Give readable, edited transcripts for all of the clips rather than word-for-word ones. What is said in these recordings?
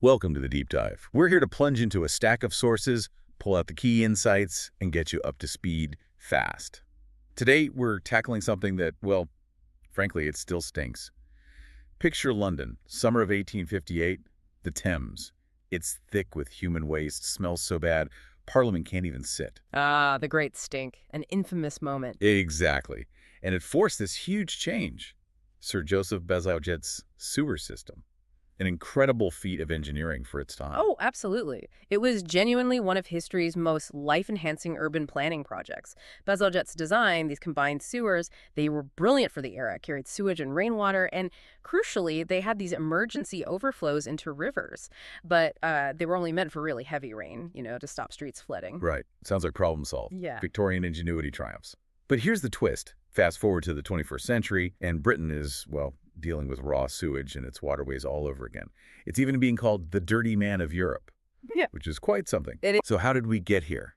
Welcome to the Deep Dive. We're here to plunge into a stack of sources, pull out the key insights, and get you up to speed fast. Today, we're tackling something that, well, frankly, it still stinks. Picture London, summer of 1858, the Thames. It's thick with human waste, smells so bad, Parliament can't even sit. Ah, the great stink, an infamous moment. Exactly. And it forced this huge change. Sir Joseph Bazalgette's sewer system. An incredible feat of engineering for its time. Oh, absolutely. It was genuinely one of history's most life-enhancing urban planning projects. Bazalgette's design, these combined sewers, they were brilliant for the era, carried sewage and rainwater, and crucially, they had these emergency overflows into rivers. But they were only meant for really heavy rain, to stop streets flooding. Right. Sounds like problem solved. Yeah. Victorian ingenuity triumphs. But here's the twist. Fast forward to the 21st century, and Britain is, well, dealing with raw sewage in its waterways all over again. It's even being called the dirty man of Europe, Yeah. which is quite something. It is. So how did we get here?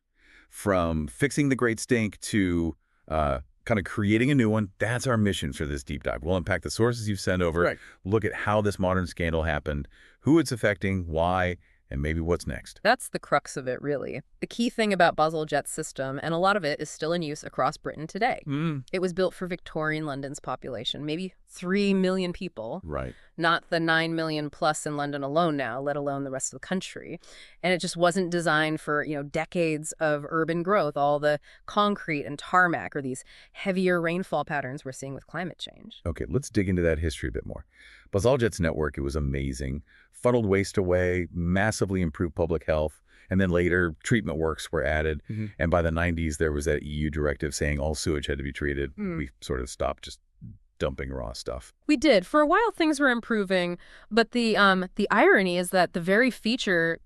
From fixing the great stink to kind of creating a new one, that's our mission for this deep dive. We'll unpack the sources you've sent over, Right. look at how this modern scandal happened, who it's affecting, why, and maybe what's next. That's the crux of it, really. The key thing about Bazalgette's system, and a lot of it is still in use across Britain today. It was built for Victorian London's population, maybe 3 million people, Right. not the 9 million plus in London alone now, let alone the rest of the country. And it just wasn't designed for, decades of urban growth, all the concrete and tarmac or these heavier rainfall patterns we're seeing with climate change. Okay, let's dig into that history a bit more. Bazalgette's network, it was amazing. Funneled waste away, massively improved public health, and then later treatment works were added. And by the 90s, there was that EU directive saying all sewage had to be treated. We sort of stopped just dumping raw stuff. We did. For a while, things were improving, but the irony is that the very feature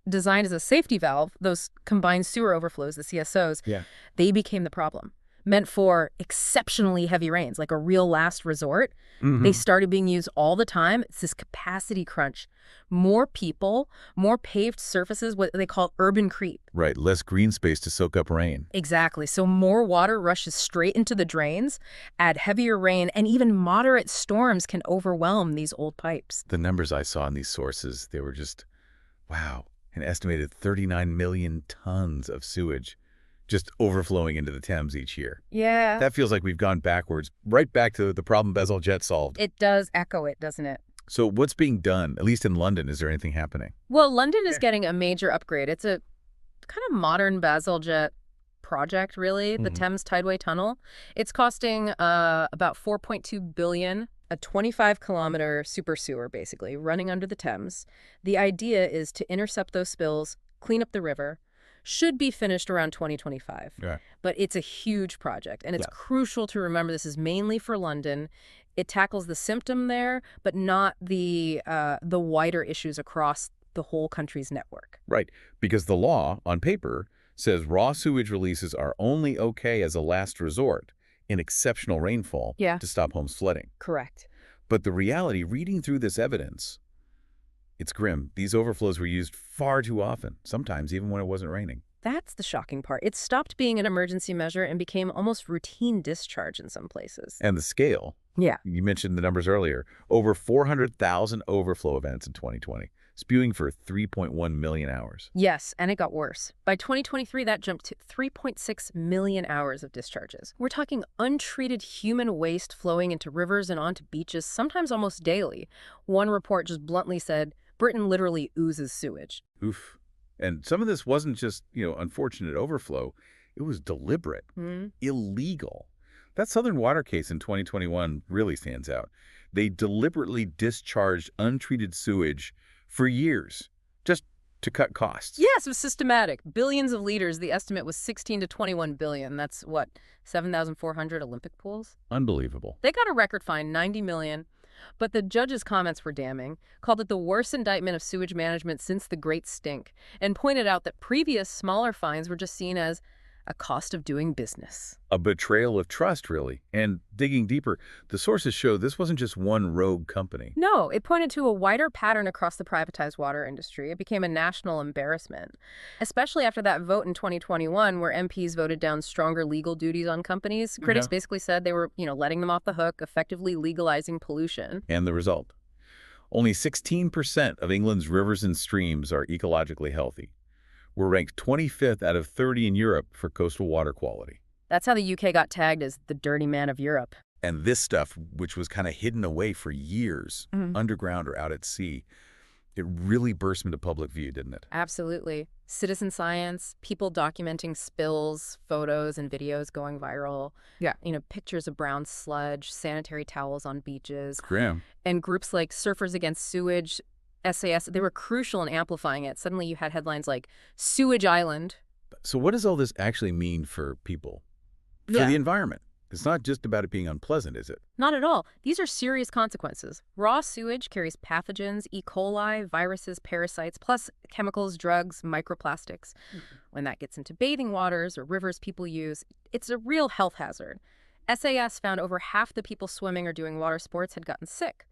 designed as a safety valve, those combined sewer overflows, the CSOs, they became the problem. Meant for exceptionally heavy rains, like a real last resort. They started being used all the time. It's this capacity crunch. More people, more paved surfaces, what they call urban creep. Right, less green space to soak up rain. Exactly. So more water rushes straight into the drains, add heavier rain, and even moderate storms can overwhelm these old pipes. The numbers I saw in these sources, they were just, wow, an estimated 39 million tons of sewage just overflowing into the Thames each year. Yeah. That feels like we've gone backwards, right back to the problem Bazalgette solved. It does echo it, doesn't it? So what's being done, at least in London? Is there anything happening? Well, London is getting a major upgrade. It's a kind of modern Bazalgette project, really, the Thames Tideway Tunnel. It's costing about $4.2 billion, a 25-kilometer super sewer, basically, running under the Thames. The idea is to intercept those spills, clean up the river, should be finished around 2025. Yeah. But it's a huge project, and it's crucial to remember this is mainly for London. It tackles the symptom there, but not the wider issues across the whole country's network. Right, because the law, on paper, says raw sewage releases are only okay as a last resort in exceptional rainfall to stop homes flooding. Correct. But the reality, reading through this evidence, it's grim. These overflows were used far too often, sometimes even when it wasn't raining. That's the shocking part. It stopped being an emergency measure and became almost routine discharge in some places. And the scale. Yeah. You mentioned the numbers earlier. Over 400,000 overflow events in 2020, spewing for 3.1 million hours. Yes, and it got worse. By 2023, that jumped to 3.6 million hours of discharges. We're talking untreated human waste flowing into rivers and onto beaches, sometimes almost daily. One report just bluntly said, Britain literally oozes sewage. Oof. And some of this wasn't just, unfortunate overflow. It was deliberate, illegal. That Southern Water case in 2021 really stands out. They deliberately discharged untreated sewage for years, just to cut costs. Yes, it was systematic. Billions of liters. The estimate was 16 to 21 billion. That's what, 7,400 Olympic pools? Unbelievable. They got a record fine, 90 million. But the judge's comments were damning, called it the worst indictment of sewage management since the Great Stink, and pointed out that previous smaller fines were just seen as a cost of doing business. A betrayal of trust, really. And digging deeper, the sources show this wasn't just one rogue company. No, it pointed to a wider pattern across the privatized water industry. It became a national embarrassment, especially after that vote in 2021 where MPs voted down stronger legal duties on companies. Critics basically said they were, letting them off the hook, effectively legalizing pollution. And the result? Only 16% of England's rivers and streams are ecologically healthy. We're ranked 25th out of 30 in Europe for coastal water quality. That's how the UK got tagged as the dirty man of Europe. And this stuff, which was kind of hidden away for years, underground or out at sea, it really burst into public view, didn't it? Absolutely. Citizen science, people documenting spills, photos and videos going viral. Yeah. Pictures of brown sludge, sanitary towels on beaches. Grim. And groups like Surfers Against Sewage, SAS, they were crucial in amplifying it. Suddenly you had headlines like Sewage Island. So what does all this actually mean for people? For the environment? It's not just about it being unpleasant, is it? Not at all. These are serious consequences. Raw sewage carries pathogens, E. coli, viruses, parasites, plus chemicals, drugs, microplastics. When that gets into bathing waters or rivers people use, it's a real health hazard. SAS found over half the people swimming or doing water sports had gotten sick.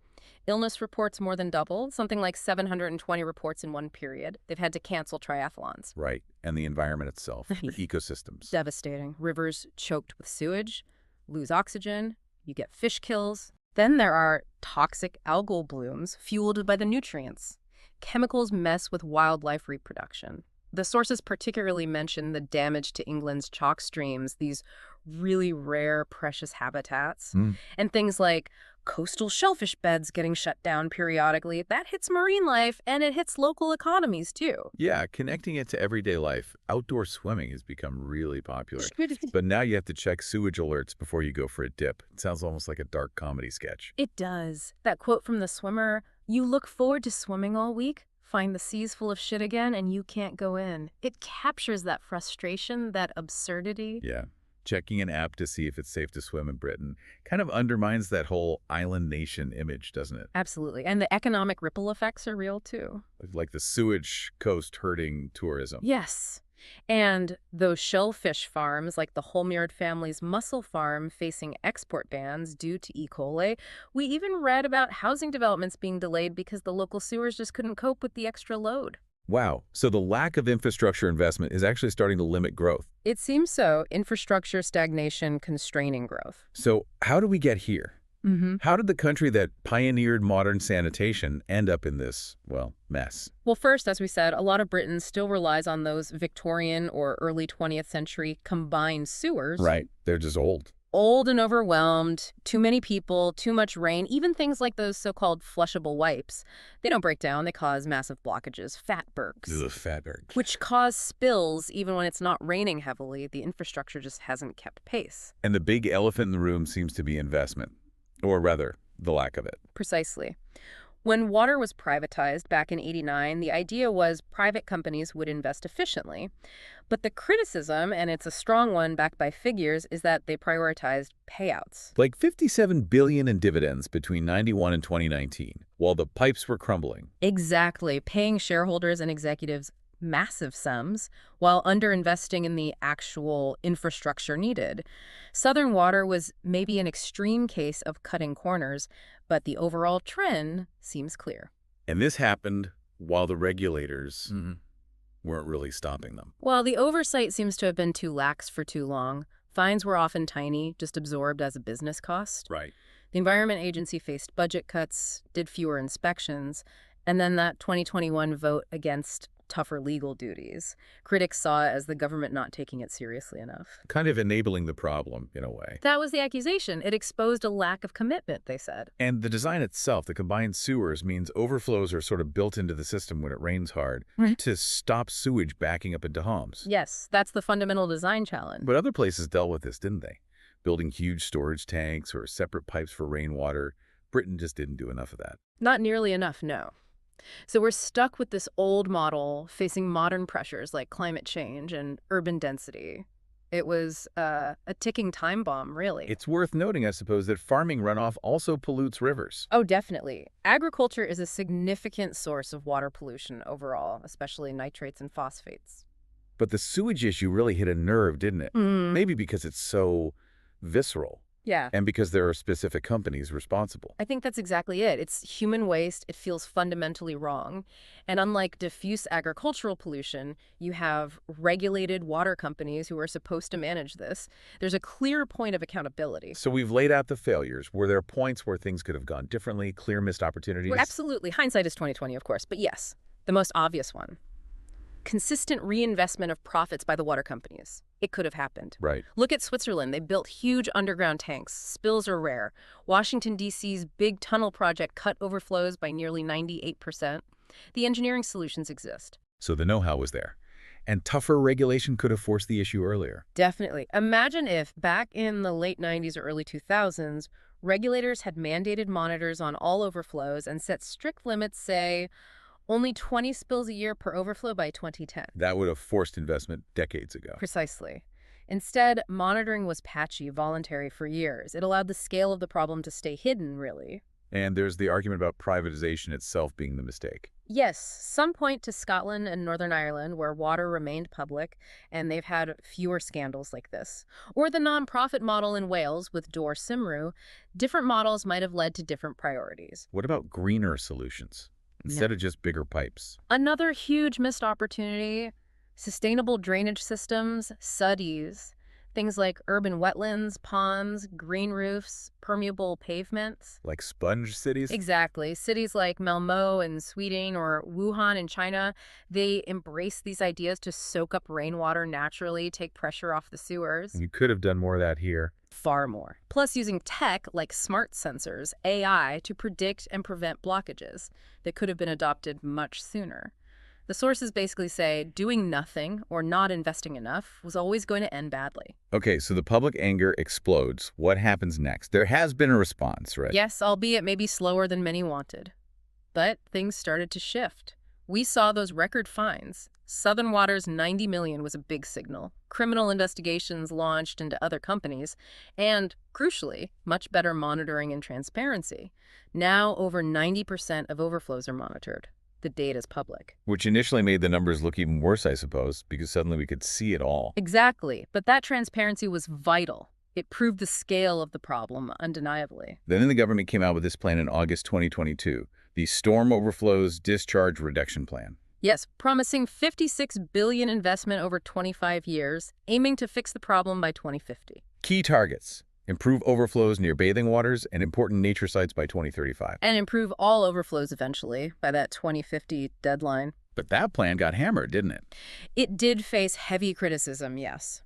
Illness reports more than doubled, something like 720 reports in one period. They've had to cancel triathlons. Right. And the environment itself, the ecosystems. Devastating. Rivers choked with sewage, lose oxygen, you get fish kills. Then there are toxic algal blooms fueled by the nutrients. Chemicals mess with wildlife reproduction. The sources particularly mention the damage to England's chalk streams, these really rare, precious habitats, and things like coastal shellfish beds getting shut down periodically. That hits marine life, and it hits local economies, too. Yeah, connecting it to everyday life. Outdoor swimming has become really popular. But now you have to check sewage alerts before you go for a dip. It sounds almost like a dark comedy sketch. It does. That quote from the swimmer, "You look forward to swimming all week, find the seas full of shit again, and you can't go in." It captures that frustration, that absurdity. Yeah. Checking an app to see if it's safe to swim in Britain kind of undermines that whole island nation image, doesn't it? Absolutely. And the economic ripple effects are real, too. Like the sewage coast hurting tourism. Yes. And those shellfish farms, like the Holmyard family's mussel farm, facing export bans due to E. coli. We even read about housing developments being delayed because the local sewers just couldn't cope with the extra load. Wow. So the lack of infrastructure investment is actually starting to limit growth. It seems so. Infrastructure stagnation constraining growth. So how do we get here? How did the country that pioneered modern sanitation end up in this, well, mess? Well, first, as we said, a lot of Britain still relies on those Victorian or early 20th century combined sewers. Right. They're just old. Old and overwhelmed, too many people, too much rain, even things like those so-called flushable wipes. They don't break down. They cause massive blockages, fatbergs. Ugh, fatbergs. Which cause spills even when it's not raining heavily. The infrastructure just hasn't kept pace. And the big elephant in the room seems to be investment. Or rather, the lack of it. Precisely. When water was privatized back in '89, the idea was private companies would invest efficiently. But the criticism, and it's a strong one backed by figures, is that they prioritized payouts. Like $57 billion in dividends between '91 and 2019, while the pipes were crumbling. Exactly, paying shareholders and executives massive sums while underinvesting in the actual infrastructure needed. Southern Water was maybe an extreme case of cutting corners, but the overall trend seems clear. And this happened while the regulators weren't really stopping them. While the oversight seems to have been too lax for too long, fines were often tiny, just absorbed as a business cost. Right. The Environment Agency faced budget cuts, did fewer inspections, and then that 2021 vote against tougher legal duties. Critics saw it as the government not taking it seriously enough. Kind of enabling the problem, in a way. That was the accusation. It exposed a lack of commitment, they said. And the design itself, the combined sewers, means overflows are sort of built into the system when it rains hard to stop sewage backing up into homes. Yes, that's the fundamental design challenge. But other places dealt with this, didn't they? Building huge storage tanks or separate pipes for rainwater. Britain just didn't do enough of that. Not nearly enough, no. So we're stuck with this old model facing modern pressures like climate change and urban density. It was a ticking time bomb, really. It's worth noting, I suppose, that farming runoff also pollutes rivers. Oh, definitely. Agriculture is a significant source of water pollution overall, especially nitrates and phosphates. But the sewage issue really hit a nerve, didn't it? Maybe because it's so visceral. Yeah. And because there are specific companies responsible. I think that's exactly it. It's human waste. It feels fundamentally wrong. And unlike diffuse agricultural pollution, you have regulated water companies who are supposed to manage this. There's a clear point of accountability. So we've laid out the failures. Were there points where things could have gone differently, clear missed opportunities? Well, absolutely. Hindsight is 20/20, of course. But yes, the most obvious one. Consistent reinvestment of profits by the water companies. It could have happened. Right. Look at Switzerland. They built huge underground tanks. Spills are rare. Washington, D.C.'s big tunnel project cut overflows by nearly 98%. The engineering solutions exist. So the know-how was there. And tougher regulation could have forced the issue earlier. Definitely. Imagine if, back in the late 90s or early 2000s, regulators had mandated monitors on all overflows and set strict limits, say, only 20 spills a year per overflow by 2010. That would have forced investment decades ago. Precisely. Instead, monitoring was patchy, voluntary for years. It allowed the scale of the problem to stay hidden, really. And there's the argument about privatization itself being the mistake. Yes, some point to Scotland and Northern Ireland, where water remained public, and they've had fewer scandals like this. Or the non-profit model in Wales with Dor Cymru. Different models might have led to different priorities. What about greener solutions instead of just bigger pipes? Another huge missed opportunity, sustainable drainage systems, SUDs, things like urban wetlands, ponds, green roofs, permeable pavements. Like sponge cities? Exactly. Cities like Malmö in Sweden or Wuhan in China, they embrace these ideas to soak up rainwater naturally, take pressure off the sewers. You could have done more of that here. Far more. Plus using tech like smart sensors, AI, to predict and prevent blockages that could have been adopted much sooner. The sources basically say doing nothing or not investing enough was always going to end badly. Okay, so the public anger explodes. What happens next? There has been a response, right? Yes, albeit maybe slower than many wanted. But things started to shift. We saw those record fines. Southern Water's $90 million was a big signal. Criminal investigations launched into other companies. And, crucially, much better monitoring and transparency. Now, over 90% of overflows are monitored. The data's public. Which initially made the numbers look even worse, I suppose, because suddenly we could see it all. Exactly. But that transparency was vital. It proved the scale of the problem undeniably. Then the government came out with this plan in August 2022, the Storm Overflows Discharge Reduction Plan. Yes, promising $56 billion investment over 25 years, aiming to fix the problem by 2050. Key targets: improve overflows near bathing waters and important nature sites by 2035. And improve all overflows eventually by that 2050 deadline. But that plan got hammered, didn't it? It did face heavy criticism, yes.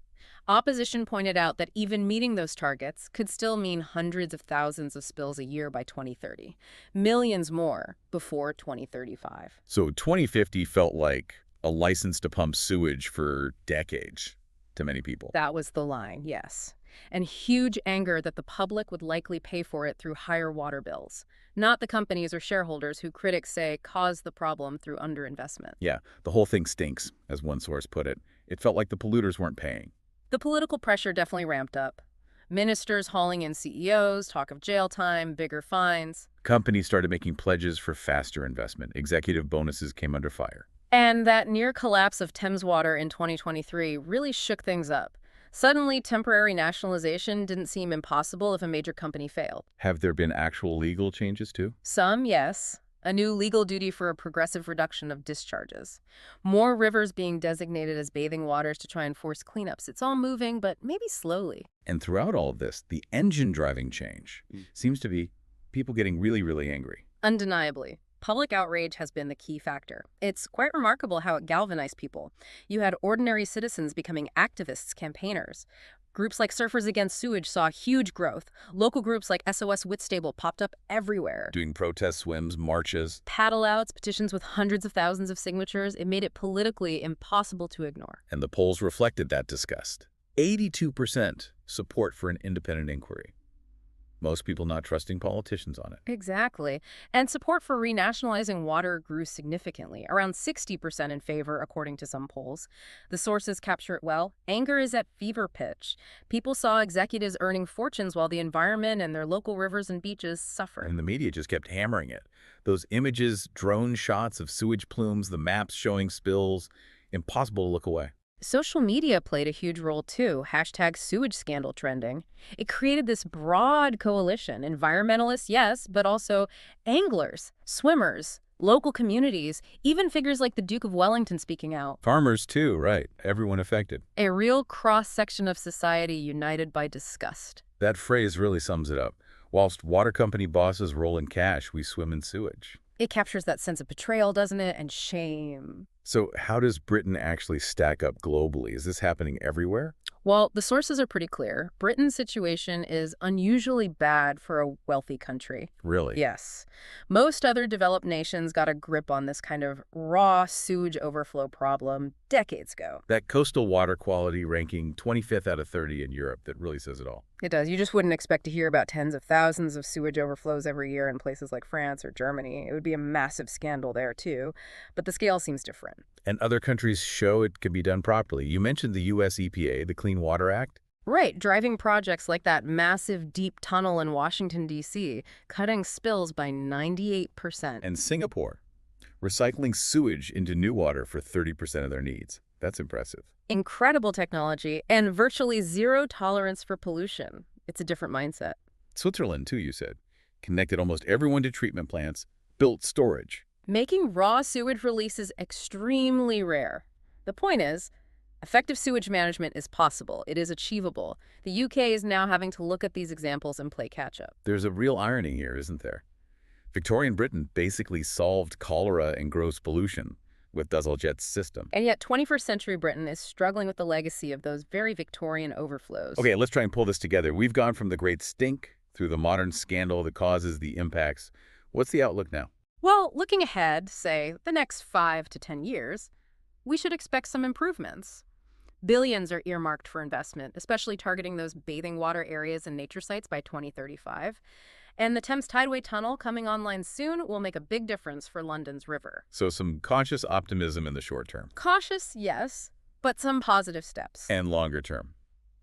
Opposition pointed out that even meeting those targets could still mean hundreds of thousands of spills a year by 2030, millions more before 2035. So 2050 felt like a license to pump sewage for decades to many people. That was the line, yes. And huge anger that the public would likely pay for it through higher water bills, not the companies or shareholders who critics say caused the problem through underinvestment. Yeah, the whole thing stinks, as one source put it. It felt like the polluters weren't paying. The political pressure definitely ramped up. Ministers hauling in CEOs, talk of jail time, bigger fines. Companies started making pledges for faster investment. Executive bonuses came under fire. And that near collapse of Thames Water in 2023 really shook things up. Suddenly, temporary nationalization didn't seem impossible if a major company failed. Have there been actual legal changes too? Some, yes. A new legal duty for a progressive reduction of discharges. More rivers being designated as bathing waters to try and force cleanups. It's all moving, but maybe slowly. And throughout all of this, the engine driving change seems to be people getting really, really angry. Undeniably. Public outrage has been the key factor. It's quite remarkable how it galvanized people. You had ordinary citizens becoming activists, campaigners. Groups like Surfers Against Sewage saw huge growth. Local groups like SOS Whitstable popped up everywhere. Doing protest swims, marches. Paddle outs, petitions with hundreds of thousands of signatures. It made it politically impossible to ignore. And the polls reflected that disgust. 82% support for an independent inquiry. Most people not trusting politicians on it. Exactly. And support for renationalizing water grew significantly, around 60% in favor, according to some polls. The sources capture it well. Anger is at fever pitch. People saw executives earning fortunes while the environment and their local rivers and beaches suffered. And the media just kept hammering it. Those images, drone shots of sewage plumes, the maps showing spills, impossible to look away. Social media played a huge role too. Hashtag sewage scandal trending. It created this broad coalition. Environmentalists, yes, but also anglers, swimmers, local communities, even figures like the Duke of Wellington speaking out. Farmers too, right. Everyone affected. A real cross-section of society united by disgust. That phrase really sums it up. Whilst water company bosses roll in cash, we swim in sewage. It captures that sense of betrayal, doesn't it? And shame. So how does Britain actually stack up globally? Is this happening everywhere? Well, the sources are pretty clear. Britain's situation is unusually bad for a wealthy country. Really? Yes. Most other developed nations got a grip on this kind of raw sewage overflow problem decades ago. That coastal water quality ranking 25th out of 30 in Europe, that really says it all. It does. You just wouldn't expect to hear about tens of thousands of sewage overflows every year in places like France or Germany. It would be a massive scandal there, too. But the scale seems different. And other countries show it can be done properly. You mentioned the U.S. EPA, the Clean Water Act. Right, driving projects like that massive deep tunnel in Washington, D.C., cutting spills by 98%. And Singapore, recycling sewage into new water for 30% of their needs. That's impressive. Incredible technology and virtually zero tolerance for pollution. It's a different mindset. Switzerland, too, you said. Connected almost everyone to treatment plants, built storage. Making raw sewage releases extremely rare. The point is, effective sewage management is possible. It is achievable. The UK is now having to look at these examples and play catch-up. There's a real irony here, isn't there? Victorian Britain basically solved cholera and gross pollution with Duzzlejet's system. And yet 21st century Britain is struggling with the legacy of those very Victorian overflows. Okay, let's try and pull this together. We've gone from the great stink through the modern scandal that causes the impacts. What's the outlook now? Well, looking ahead, say, the next 5 to 10 years, we should expect some improvements. Billions are earmarked for investment, especially targeting those bathing water areas and nature sites by 2035. And the Thames Tideway Tunnel coming online soon will make a big difference for London's river. So some cautious optimism in the short term. Cautious, yes, but some positive steps. And longer term,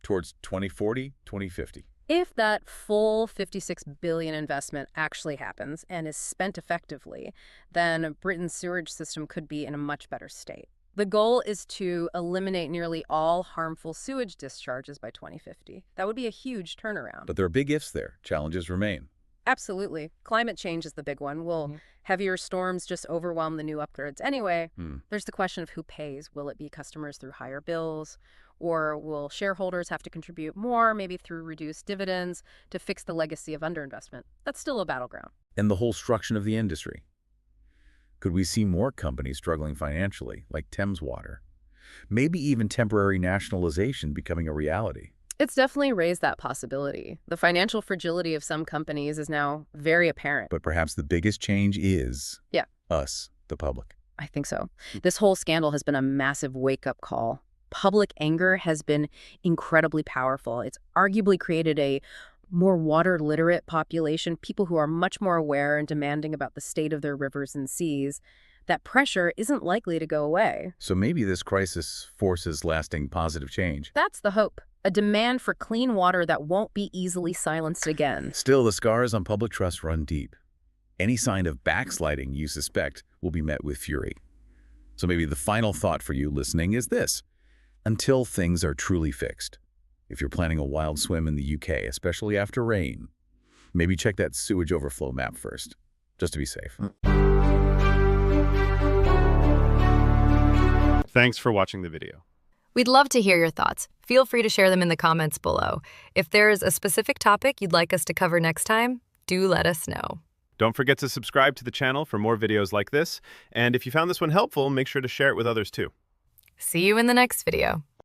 towards 2040, 2050. If that full $56 billion investment actually happens and is spent effectively, then Britain's sewage system could be in a much better state. The goal is to eliminate nearly all harmful sewage discharges by 2050. That would be a huge turnaround. But there are big ifs there. Challenges remain. Absolutely. Climate change is the big one. Will heavier storms just overwhelm the new upgrades? Anyway, there's the question of who pays. Will it be customers through higher bills? Or will shareholders have to contribute more, maybe through reduced dividends, to fix the legacy of underinvestment? That's still a battleground. And the whole structure of the industry. Could we see more companies struggling financially, like Thames Water? Maybe even temporary nationalization becoming a reality. It's definitely raised that possibility. The financial fragility of some companies is now very apparent. But perhaps the biggest change is us, the public. I think so. This whole scandal has been a massive wake-up call. Public anger has been incredibly powerful. It's arguably created a more water-literate population, people who are much more aware and demanding about the state of their rivers and seas. That pressure isn't likely to go away. So maybe this crisis forces lasting positive change. That's the hope. A demand for clean water that won't be easily silenced again. Still, the scars on public trust run deep. Any sign of backsliding you suspect will be met with fury. So maybe the final thought for you listening is this. Until things are truly fixed, if you're planning a wild swim in the UK, especially after rain, maybe check that sewage overflow map first, just to be safe. Thanks for watching the video. We'd love to hear your thoughts. Feel free to share them in the comments below. If there's a specific topic you'd like us to cover next time, do let us know. Don't forget to subscribe to the channel for more videos like this. And if you found this one helpful, make sure to share it with others too. See you in the next video.